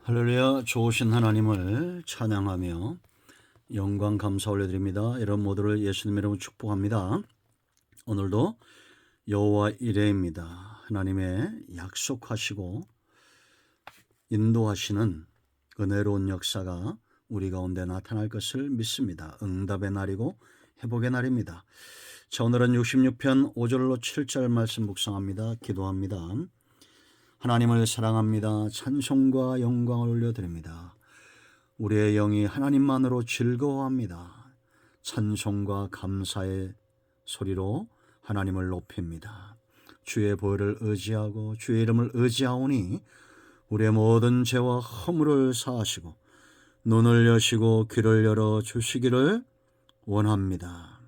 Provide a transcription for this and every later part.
할렐루야. 좋으신 하나님을 찬양하며 영광 감사 올려드립니다. 여러분 모두를 예수님의 이름으로 축복합니다. 오늘도 여호와 이레입니다. 하나님의 약속하시고 인도하시는 은혜로운 역사가 우리 가운데 나타날 것을 믿습니다. 응답의 날이고 회복의 날입니다. 자, 오늘은 66편 5절로 7절 말씀 묵상합니다. 기도합니다. 하나님을 사랑합니다. 찬송과 영광을 올려드립니다. 우리의 영이 하나님만으로 즐거워합니다. 찬송과 감사의 소리로 하나님을 높입니다. 주의 보혈을 의지하고 주의 이름을 의지하오니 우리의 모든 죄와 허물을 사하시고 눈을 여시고 귀를 열어 주시기를 원합니다.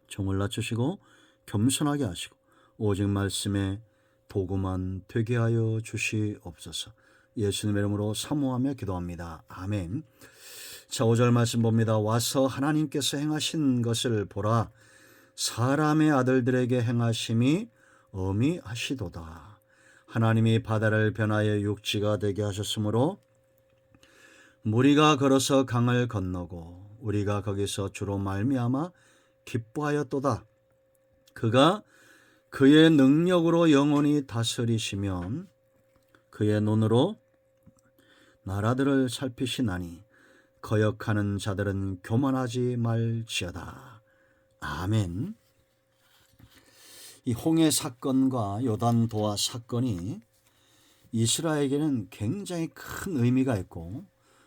종을 낮추시고 겸손하게 하시고 오직 말씀에 도구만 되게 하여 주시옵소서. 예수님의 이름으로 사모하며 기도합니다. 아멘. 자, 5절 말씀 봅니다. 와서 하나님께서 행하신 것을 보라. 사람의 아들들에게 행하심이 어미하시도다. 하나님이 바다를 변하여 육지가 되게 하셨으므로 무리가 걸어서 강을 건너고 우리가 거기서 주로 말미암아 기뻐하였도다. 그가 그의 능력으로 영원히 다스리시면 그의 눈으로 나라들을 살피시나니 거역하는 자들은 교만하지 말지어다. 아멘. 이 홍해 사건과 요단도화 사건이 이스라엘에게는 굉장히 큰 의미가 있고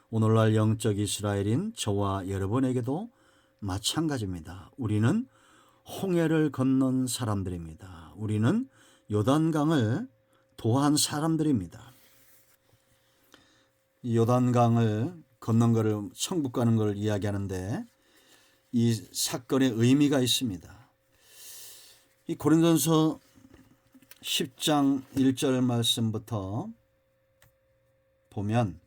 오늘날 영적 이스라엘인 저와 여러분에게도 마찬가지입니다. 우리는 홍해를 건넌 사람들입니다. 우리는 요단강을 도한 사람들입니다. 이 요단강을 건넌 것을 천국 가는 것을 이야기하는데 이 사건의 의미가 있습니다. 이 고린도전서 10장 1절 말씀부터 보면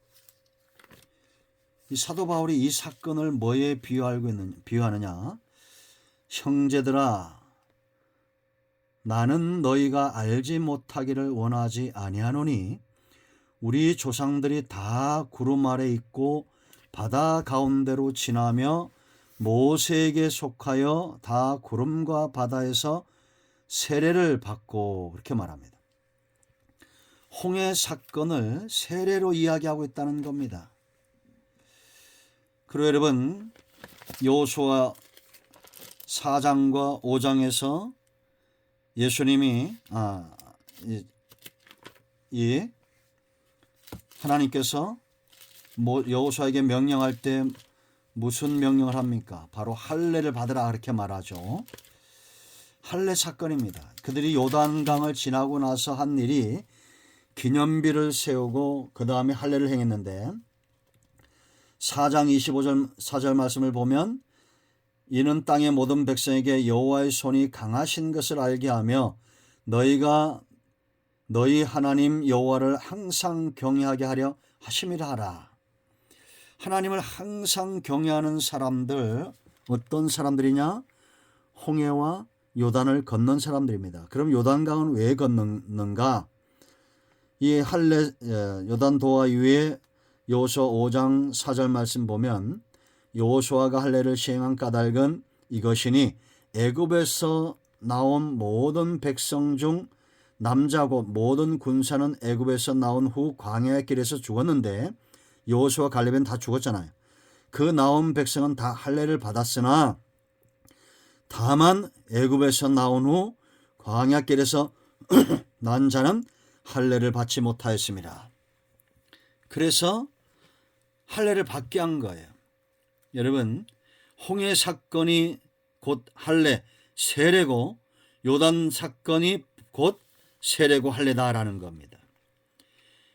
이 사도 바울이 이 사건을 뭐에 비유하느냐? 형제들아, 나는 너희가 알지 못하기를 원하지 아니하노니 우리 조상들이 다 구름 아래 있고 바다 가운데로 지나며 모세에게 속하여 다 구름과 바다에서 세례를 받고 그렇게 말합니다. 홍해 사건을 세례로 이야기하고 있다는 겁니다. 그리고 여러분, 여호수아 4장과 5장에서 예수님이 하나님께서 여호수아에게 명령할 때 무슨 명령을 합니까? 바로 할례를 받으라 그렇게 말하죠. 할례 사건입니다. 그들이 요단강을 지나고 나서 한 일이 기념비를 세우고 그 다음에 할례를 행했는데 4장 25절 4절 말씀을 보면 이는 땅의 모든 백성에게 여호와의 손이 강하신 것을 알게 하며 너희가 너희 하나님 여호와를 항상 경외하게 하려 하심이라 하라. 하나님을 항상 경외하는 사람들, 어떤 사람들이냐? 홍해와 요단을 건넌 사람들입니다. 그럼 요단강은 왜 건너는가? 이 할례 요단 도하 이후에 여호수아 5장 4절 말씀 보면 여호수아가 할례를 시행한 까닭은 이것이니 애굽에서 나온 모든 백성 중 남자 곧 모든 군사는 애굽에서 나온 후 광야의 길에서 죽었는데 여호수아 갈렙은 다 죽었잖아요. 그 나온 백성은 다 할례를 받았으나 다만 애굽에서 나온 후 광야 길에서 난 자는 할례를 받지 못하였습니다. 그래서 할례를 받게 한 거예요. 여러분, 홍해 사건이 곧 할례, 세례고 요단 사건이 곧 세례고 할례다라는 겁니다.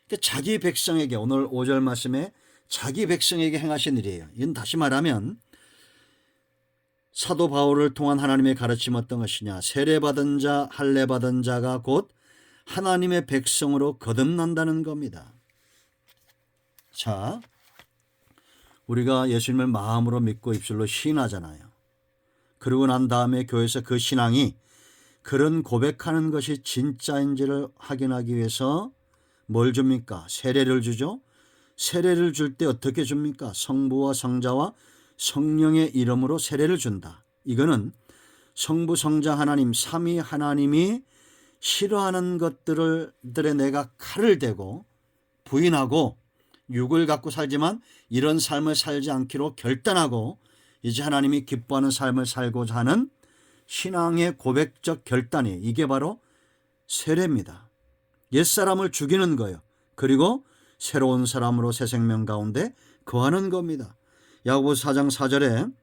그러니까 자기 백성에게 오늘 5절 말씀에 자기 백성에게 행하신 일이에요. 이건 다시 말하면 사도 바울을 통한 하나님의 가르침 어떤 것이냐? 세례받은 자, 할례받은 자가 곧 하나님의 백성으로 거듭난다는 겁니다. 자, 우리가 예수님을 마음으로 믿고 입술로 시인하잖아요. 그러고 난 다음에 교회에서 그 신앙이 그런 고백하는 것이 진짜인지를 확인하기 위해서 뭘 줍니까? 세례를 주죠. 세례를 줄 때 어떻게 줍니까? 성부와 성자와 성령의 이름으로 세례를 준다. 이거는 성부 성자 하나님 삼위 하나님이 싫어하는 것들에 내가 칼을 대고 부인하고 육을 갖고 살지만 이런 삶을 살지 않기로 결단하고 이제 하나님이 기뻐하는 삶을 살고자 하는 신앙의 고백적 결단이, 이게 바로 세례입니다. 옛사람을 죽이는 거예요. 그리고 새로운 사람으로 새 생명 가운데 거하는 겁니다. 야고보서 4장 4절에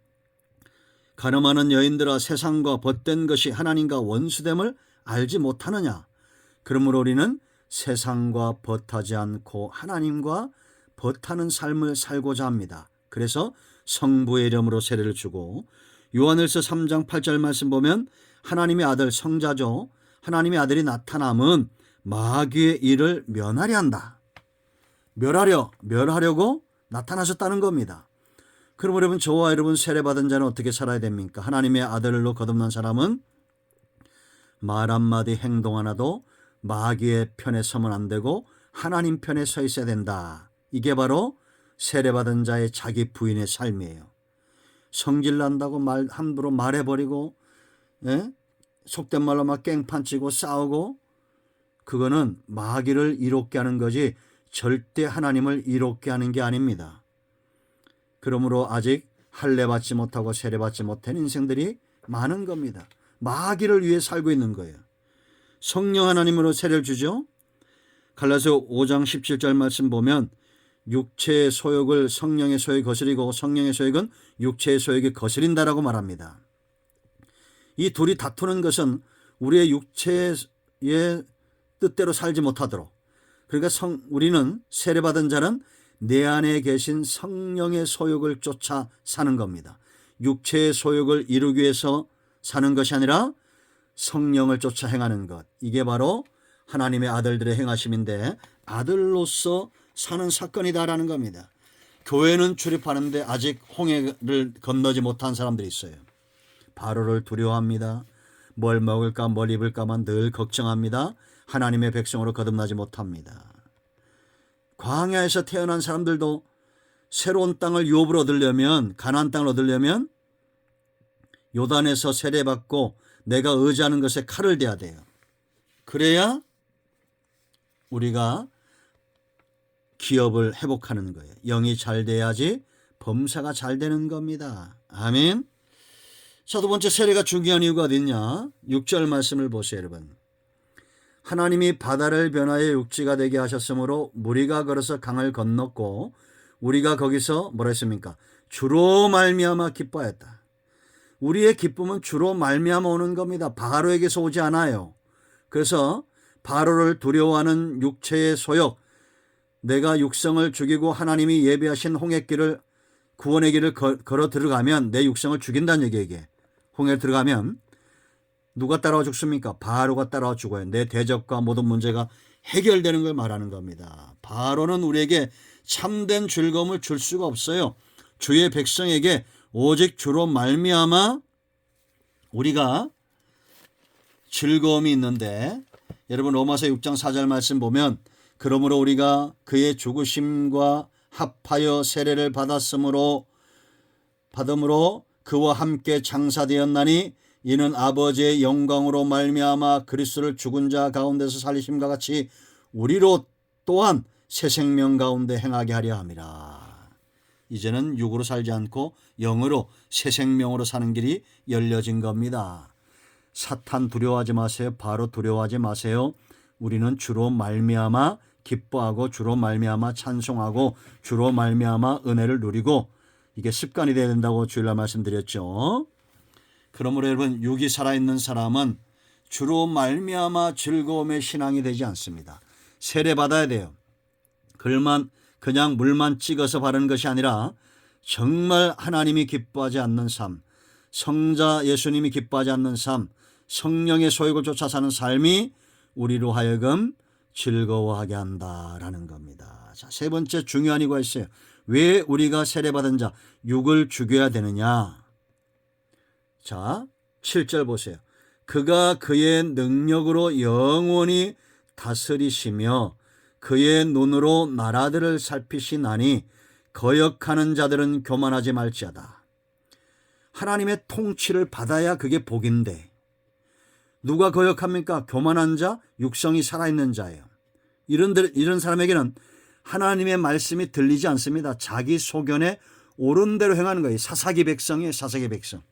가늠하는 여인들아 세상과 벗된 것이 하나님과 원수됨을 알지 못하느냐. 그러므로 우리는 세상과 벗하지 않고 하나님과 벗하는 삶을 살고자 합니다. 그래서 성부의 이름으로 세례를 주고, 요한일서 3장 8절 말씀 보면 하나님의 아들 성자죠. 하나님의 아들이 나타남은 마귀의 일을 면하려 한다. 멸하려고 나타나셨다는 겁니다. 그럼 여러분, 저와 여러분 세례받은 자는 어떻게 살아야 됩니까? 하나님의 아들로 거듭난 사람은 말 한마디 행동 하나도 마귀의 편에 서면 안 되고 하나님 편에 서 있어야 된다. 이게 바로 세례받은 자의 자기 부인의 삶이에요. 성질 난다고 함부로 말해버리고, 속된 말로 막 깽판치고 싸우고, 그거는 마귀를 이롭게 하는 거지 절대 하나님을 이롭게 하는 게 아닙니다. 그러므로 아직 할례 받지 못하고 세례 받지 못한 인생들이 많은 겁니다. 마귀를 위해 살고 있는 거예요. 성령 하나님으로 세례를 주죠. 갈라디아서 5장 17절 말씀 보면 육체의 소욕을 성령의 소욕이 거스리고 성령의 소욕은 육체의 소욕이 거스린다라고 말합니다. 이 둘이 다투는 것은 우리의 육체의 뜻대로 살지 못하도록, 그러니까 우리는 세례받은 자는 내 안에 계신 성령의 소욕을 쫓아 사는 겁니다. 육체의 소욕을 이루기 위해서 사는 것이 아니라 성령을 쫓아 행하는 것, 이게 바로 하나님의 아들들의 행하심인데 아들로서 사는 사건이다라는 겁니다. 교회는 출입하는데 아직 홍해를 건너지 못한 사람들이 있어요. 바로를 두려워합니다. 뭘 먹을까 뭘 입을까만 늘 걱정합니다. 하나님의 백성으로 거듭나지 못합니다. 광야에서 태어난 사람들도 새로운 땅을 유업으로 얻으려면, 가나안 땅을 얻으려면 요단에서 세례받고 내가 의지하는 것에 칼을 대야 돼요. 그래야 우리가 기업을 회복하는 거예요. 영이 잘 돼야지 범사가 잘 되는 겁니다. 아멘. 자, 두 번째 세례가 중요한 이유가 어딨냐? 6절 말씀을 보세요, 여러분. 하나님이 바다를 변화해 육지가 되게 하셨으므로 무리가 걸어서 강을 건넜고 우리가 거기서 뭐라 했습니까? 주로 말미암아 기뻐하였다. 우리의 기쁨은 주로 말미암아 오는 겁니다. 바로에게서 오지 않아요. 그래서 바로를 두려워하는 육체의 소욕, 내가 육성을 죽이고 하나님이 예비하신 홍해길을, 구원의 길을 걸어 들어가면 내 육성을 죽인다는 얘기예요. 이게 홍해에 들어가면 누가 따라와 죽습니까? 바로가 따라와 죽어요. 내 대적과 모든 문제가 해결되는 걸 말하는 겁니다. 바로는 우리에게 참된 즐거움을 줄 수가 없어요. 주의 백성에게 오직 주로 말미암아 우리가 즐거움이 있는데, 여러분 로마서 6장 4절 말씀 보면 그러므로 우리가 그의 죽으심과 합하여 세례를 받음으로 그와 함께 장사되었나니 이는 아버지의 영광으로 말미암아 그리스도를 죽은 자 가운데서 살리심과 같이 우리로 또한 새 생명 가운데 행하게 하려 함이라. 이제는 육으로 살지 않고 영으로 새 생명으로 사는 길이 열려진 겁니다. 사탄 두려워하지 마세요. 바로 두려워하지 마세요. 우리는 주로 말미암아 기뻐하고 주로 말미암아 찬송하고 주로 말미암아 은혜를 누리고, 이게 습관이 되어야 된다고 주일날 말씀드렸죠. 그러므로 여러분, 육이 살아있는 사람은 주로 말미암아 즐거움의 신앙이 되지 않습니다. 세례 받아야 돼요. 그냥 물만 찍어서 바르는 것이 아니라 정말 하나님이 기뻐하지 않는 삶, 성자 예수님이 기뻐하지 않는 삶, 성령의 소욕을 쫓아 사는 삶이 우리로 하여금 즐거워하게 한다라는 겁니다. 자, 세 번째 중요한 이유가 있어요. 왜 우리가 세례받은 자 육을 죽여야 되느냐? 자, 7절 보세요. 그가 그의 능력으로 영원히 다스리시며 그의 눈으로 나라들을 살피시나니 거역하는 자들은 교만하지 말지어다. 하나님의 통치를 받아야 그게 복인데 누가 거역합니까? 교만한 자, 육성이 살아있는 자예요. 이런 사람에게는 하나님의 말씀이 들리지 않습니다. 자기 소견에 옳은 대로 행하는 거예요. 사사기 백성이에요. 사사기 백성.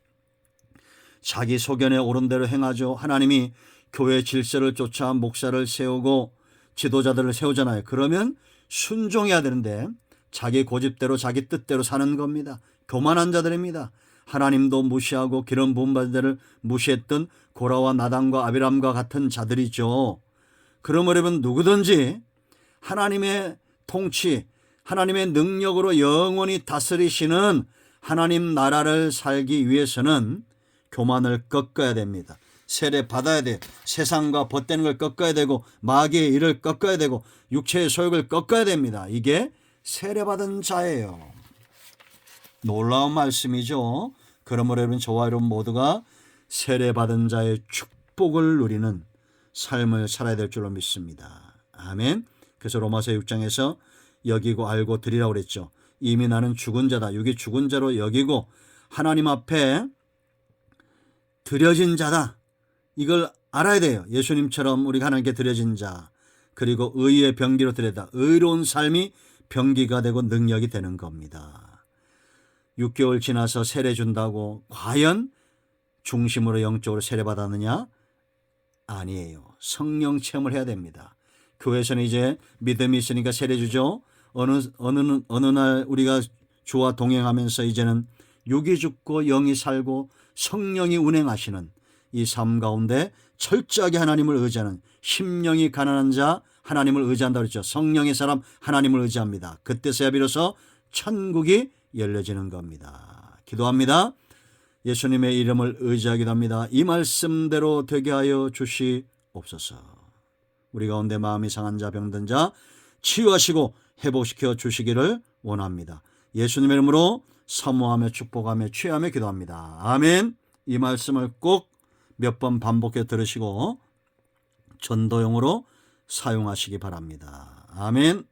자기 소견에 옳은 대로 행하죠. 하나님이 교회 질서를 쫓아 목사를 세우고 지도자들을 세우잖아요. 그러면 순종해야 되는데 자기 고집대로 자기 뜻대로 사는 겁니다. 교만한 자들입니다. 하나님도 무시하고 기름 부은 자들을 무시했던 고라와 나단과 아비람과 같은 자들이죠. 그러므로 누구든지 하나님의 통치, 하나님의 능력으로 영원히 다스리시는 하나님 나라를 살기 위해서는 교만을 꺾어야 됩니다. 세례 받아야 돼요. 세상과 벗대는 걸 꺾어야 되고 마귀의 일을 꺾어야 되고 육체의 소욕을 꺾어야 됩니다. 이게 세례받은 자예요. 놀라운 말씀이죠. 그러므로 여러분 저와 여러분 모두가 세례받은 자의 축복을 누리는 삶을 살아야 될 줄로 믿습니다. 아멘. 그래서 로마서 6장에서 여기고 알고 드리라고 그랬죠. 이미 나는 죽은 자다. 육이 죽은 자로 여기고 하나님 앞에 드려진 자다. 이걸 알아야 돼요. 예수님처럼 우리가 하나님께 드려진 자, 그리고 의의 병기로 드려다. 의로운 삶이 병기가 되고 능력이 되는 겁니다. 6개월 지나서 세례 준다고 과연 중심으로 영적으로 세례받았느냐? 아니에요. 성령 체험을 해야 됩니다. 교회에서는 이제 믿음이 있으니까 세례 주죠. 어느 날 우리가 주와 동행하면서 이제는 육이 죽고 영이 살고 성령이 운행하시는 이 삶 가운데 철저하게 하나님을 의지하는, 심령이 가난한 자 하나님을 의지한다 그랬죠. 성령의 사람 하나님을 의지합니다. 그때서야 비로소 천국이 열려지는 겁니다. 기도합니다. 예수님의 이름을 의지하기도 합니다. 이 말씀대로 되게 하여 주시옵소서. 우리 가운데 마음이 상한 자, 병든 자 치유하시고 회복시켜 주시기를 원합니다. 예수님의 이름으로 사모하며 축복하며 취하며 기도합니다. 아멘. 이 말씀을 꼭 몇 번 반복해 들으시고 전도용으로 사용하시기 바랍니다. 아멘.